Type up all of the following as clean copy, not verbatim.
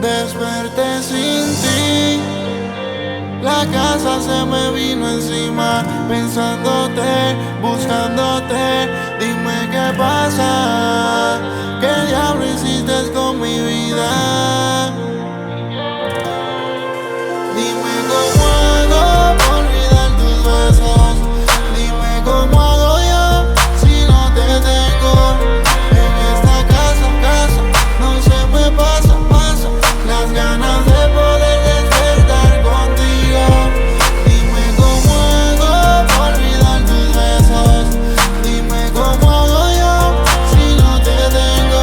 Desperté sin ti, la casa se me vino encima, pensándote, buscándote. Dime qué pasa, qué diablo hiciste con mi vida. Dime cómo hago para olvidar tus besos. Dime cómo hago yo si no te tengo. En esta casa no se me pasa las ganas de poder despertar contigo. Dime cómo hago para olvidar tus besos. Dime cómo hago yo si no te tengo.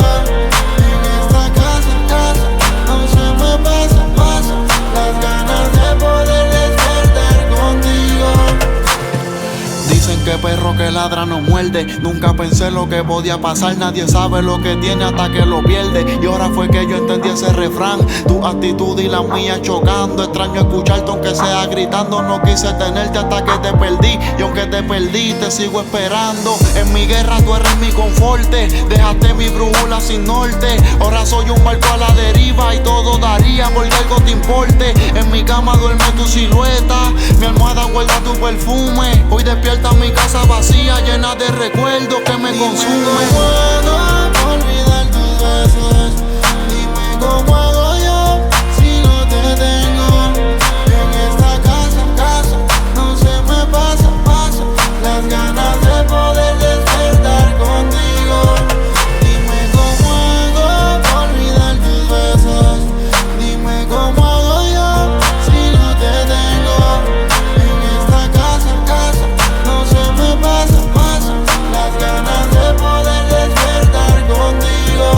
En esta casa no se me pasa las ganas de poder despertar contigo. Dicen que perro que ladra no muerde. Nunca pensé lo que podía pasar. Nadie sabe lo que tiene hasta que lo pierde. Y ahora fue que yo entendí ese refrán. Tu actitud y la mía chocando. Extraño escucharte aunque sea gritando. No quise tenerte hasta que te perdí. Y aunque te perdí te sigo esperando. En mi guerra tú eres mi conforte. Dejaste mi brújula sin norte. Ahora soy un barco a la deriva. Y todo daría porque algo te importe. En mi cama duerme tu silueta. Mi almohada guarda tu perfume. Hoy despierta mi casa vacía, llena de recuerdos que me consumen. ¿Cómo hago para olvidar tus besos? Dime cómo hago yo si no te tengo. En esta casa no se me pasa las ganas de poder despertar contigo. Dime cómo hago para olvidar tus besos. Dime cómo hago yo si no te tengo. En esta casa no se me pasa las ganas de poder despertar contigo.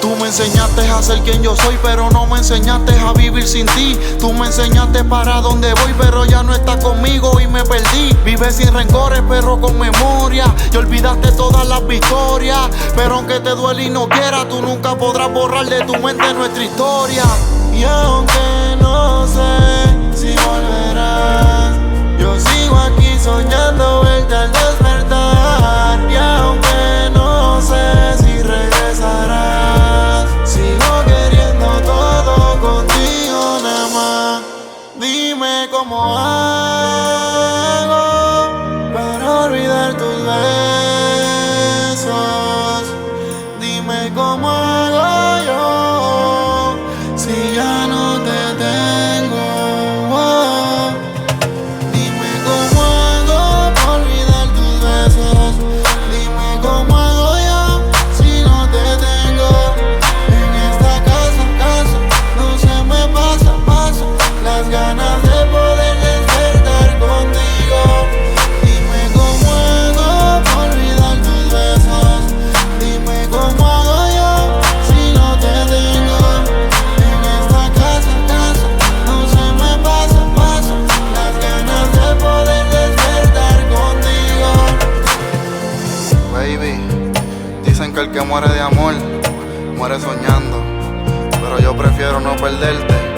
Tú me enseñaste a ser quien yo soy, pero no me enseñaste a vivir sin ti. Tú me enseñaste para dónde voy, pero ya no estás conmigo y me perdí. Vives sin rencores, pero con memoria. Y olvidaste todas las victorias. Pero aunque te duele y no quieras, tú nunca podrás borrar de tu mente nuestra historia. Y aunque no sé si volverás, yo sigo aquí soñando verte al despertar. Y aunque no sé si regresarás, sigo queriendo todo contigo nada más. Dime cómo hago para olvidar tus besos. Dime cómo hago yo si ya no te tengo. Dime cómo hago para olvidar tus besos. Dime cómo hago yo si no te tengo. En esta casa no se me pasa las ganas de poder despertar contigo. Dime cómo hago para olvidar tus besos. Dime cómo hago yo si no te tengo. En esta casa no se me pasa las ganas de poder despertar contigo. Baby, dicen que el que muere de amor muere soñando, pero yo prefiero no perderte